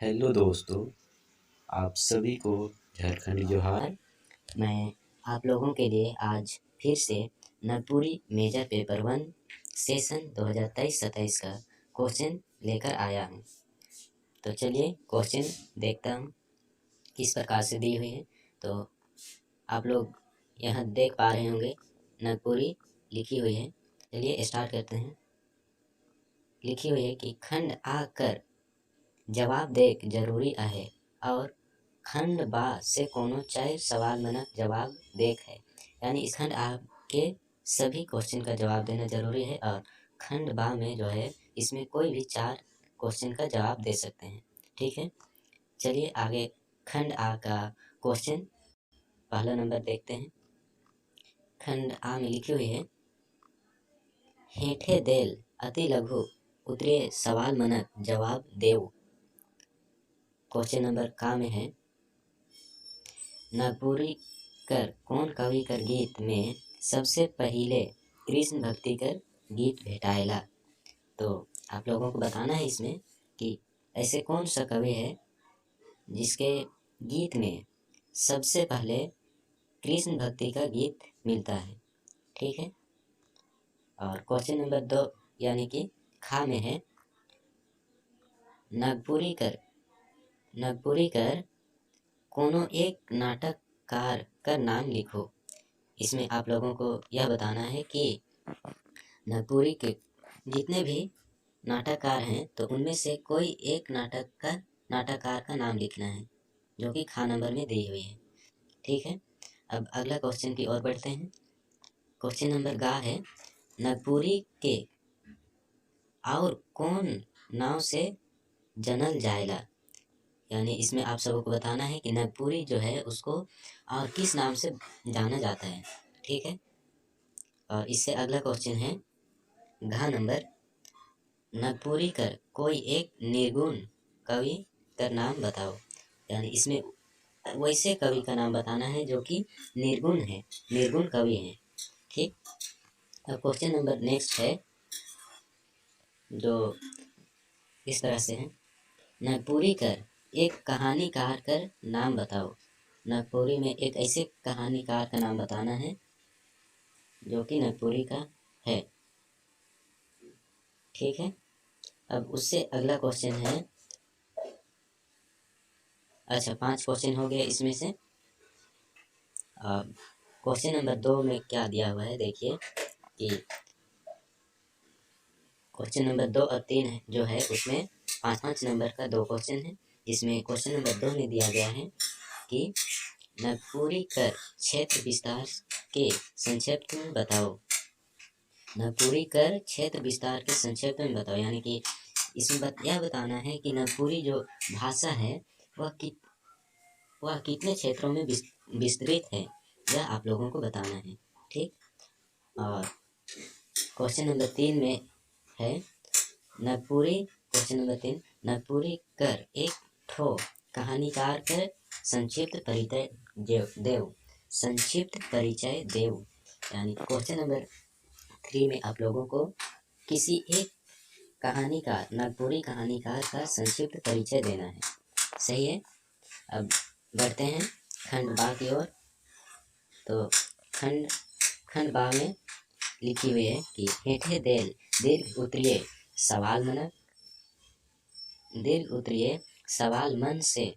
Hello दोस्तों, आप सभी को झारखंड जोहार। मैं आप लोगों के लिए आज फिर से नागपुरी मेजर पेपर 1 सेशन 2023-27 का क्वेश्चन लेकर आया हूँ। तो चलिए क्वेश्चन देखता हूँ किस प्रकार से दी हुई है। तो आप लोग यहाँ देख पा रहे होंगे नागपुरी लिखी हुई है। चलिए स्टार्ट करते हैं। लिखी हुई है कि खंड आ कर जवाब देख जरूरी आहे और खंड बा से कोनो चार सवाल मनक जवाब देख है। यानी इस खंड आ के सभी क्वेश्चन का जवाब देना जरूरी है और खंड बा में जो है इसमें कोई भी 4 क्वेश्चन का जवाब दे सकते हैं। ठीक है, चलिए आगे खंड आ का क्वेश्चन पहला नंबर देखते हैं। खंड आ में लिखी हुई है हेठे देल अति लघु उतरे सवाल मनक जवाब देव। क्वेश्चन नंबर का में है नागपुरी कर कौन कवि कर गीत में सबसे पहले कृष्ण भक्ति कर गीत भेटाएला। तो आप लोगों को बताना है इसमें कि ऐसे कौन सा कवि है जिसके गीत में सबसे पहले कृष्ण भक्ति का गीत मिलता है। ठीक है, और क्वेश्चन नंबर 2 यानी कि खा में है नागपुरी कर कोनो एक नाटककार का नाम लिखो। इसमें आप लोगों को यह बताना है कि नागपुरी के जितने भी नाटककार हैं तो उनमें से कोई एक नाटककार का नाम लिखना है जो कि खा नंबर में दी हुई है। ठीक है, अब अगला क्वेश्चन की ओर बढ़ते हैं। क्वेश्चन नंबर गा है नागपुरी के और कौन नाव से जनल जाएला। यानी इसमें आप सबको को बताना है कि नागपुरी जो है उसको और किस नाम से जाना जाता है। ठीक है, और इससे अगला क्वेश्चन है घ नंबर नागपुरी कर कोई एक निर्गुण कवि का नाम बताओ। यानी इसमें वैसे कवि का नाम बताना है जो कि निर्गुण है, निर्गुण कवि है। ठीक, अब क्वेश्चन नंबर नेक्स्ट है जो इस तरह से है नागपुरी कर एक कहानीकार कर नाम बताओ। नागपुरी में एक ऐसे कहानीकार का नाम बताना है जो कि नागपुरी का है। ठीक है, अब उससे अगला क्वेश्चन है, अच्छा 5 क्वेश्चन हो गए इसमें से। क्वेश्चन नंबर 2 में क्या दिया हुआ है देखिए कि क्वेश्चन नंबर 2 और 3 है जो है उसमें 5-5 नंबर का 2 क्वेश्चन है। इसमें क्वेश्चन नंबर 2 में दिया गया है कि नागपुरी कर क्षेत्र विस्तार के संक्षिप्त में बताओ। नागपुरी कर क्षेत्र विस्तार के संक्षिप्त में बताओ, यानी कि इसमें यह बताना है कि नागपुरी जो भाषा है वह कितने क्षेत्रों में विस्तृत है, यह आप लोगों को बताना है। ठीक, और क्वेश्चन नंबर 3 में है नागपुरी क्वेश्चन नंबर 3 नागपुरी कर एक ठो कहानीकार कर संक्षिप्त परिचय देव। संक्षिप्त परिचय देव, यानी क्वेश्चन नंबर 3 में आप लोगों को किसी एक कहानीकार नागपुरी कहानीकार का संक्षिप्त परिचय देना है। सही है, अब बढ़ते हैं खंड बा की ओर। तो खंड बा में लिखी हुई है कि हेठे देल दीर्घ उतरिए सवाल मन से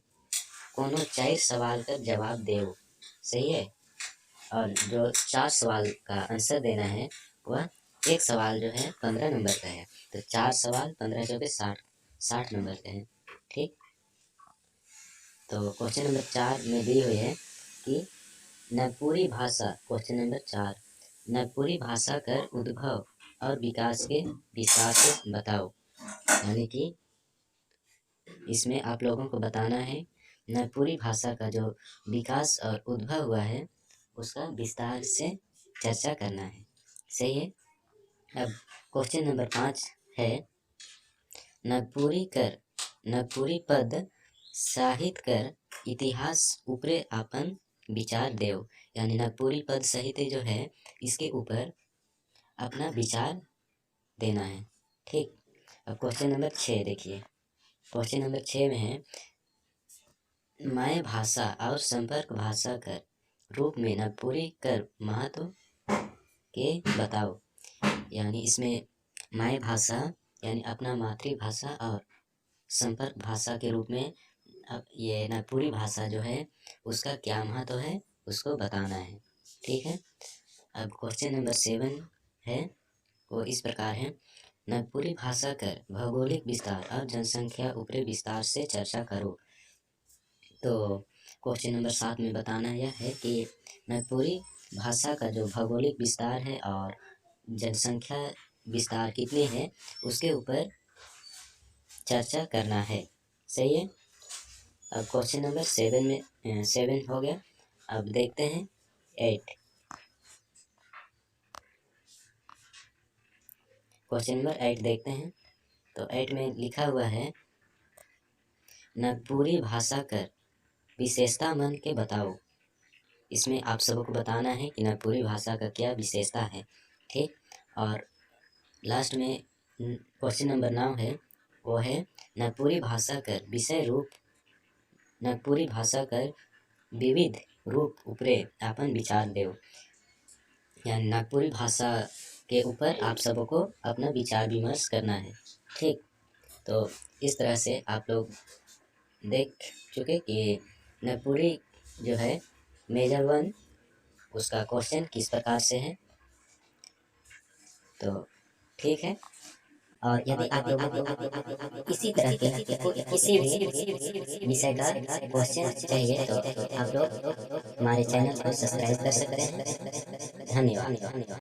कोनो 4 सवाल का जवाब देव। सही है, और जो 4 सवाल का आंसर देना है वह एक सवाल जो है 15 नंबर का है। तो 4 सवाल 15 चौके 60 नंबर के हैं। ठीक, तो क्वेश्चन नंबर 4 में दी हुई है कि नागपुरी भाषा क्वेश्चन नंबर 4 नागपुरी भाषा कर उद्भव और विकास के विस्तार से बताओ। यानी कि इसमें आप लोगों को बताना है नागपुरी भाषा का जो विकास और उद्भव हुआ है उसका विस्तार से चर्चा करना है। सही है, अब क्वेश्चन नंबर 5 है नागपुरी पद साहित्य कर इतिहास ऊपरे आपन विचार देव। यानी नागपुरी पद साहित्य जो है इसके ऊपर अपना विचार देना है। ठीक, अब क्वेश्चन नंबर 6 देखिए क्वेश्चन नंबर 6 में है, माय भाषा और संपर्क भाषा कर रूप में नागपुरी कर महत्व के बताओ। यानी इसमें माय भाषा यानी अपना मातृभाषा और संपर्क भाषा के रूप में अब ये नागपुरी भाषा जो है उसका क्या महत्व है उसको बताना है। ठीक है। अब क्वेश्चन नंबर 7 है, वो इस प्रकार है, नागपुरी भाषा कर भौगोलिक विस्तार और जनसंख्या ऊपरी विस्तार से चर्चा करो। तो क्वेश्चन नंबर 7 में बताना यह है कि नागपुरी भाषा का जो भौगोलिक विस्तार है और जनसंख्या विस्तार कितनी है उसके ऊपर चर्चा करना है। सही है। अब क्वेश्चन नंबर 7 हो गया। अब देखते हैं 8। क्वेश्चन नंबर 8 देखते हैं। तो 8 में लिखा हुआ है, नागपुरी भाषा कर विशेषता मन के बताओ। इसमें आप सबको बताना है कि नागपुरी भाषा का क्या विशेषता है। ठीक। और लास्ट में क्वेश्चन नंबर 9 है, वो है नागपुरी भाषा कर विषय रूप, नागपुरी भाषा कर विविध रूप ऊपरे अपन विचार देव। यानी नागपुरी भाषा के ऊपर आप सबको अपना विचार विमर्श करना है। ठीक। तो इस तरह से आप लोग देख चुके कि नागपुरी जो है मेजर 1 उसका क्वेश्चन किस प्रकार से है। तो ठीक है। और यदि आप लोगों को इसी तरह के किसी भी विषय का क्वेश्चन चाहिए तो आप लोग हमारे चैनल को सब्सक्राइब कर सकते हैं। धन्यवाद।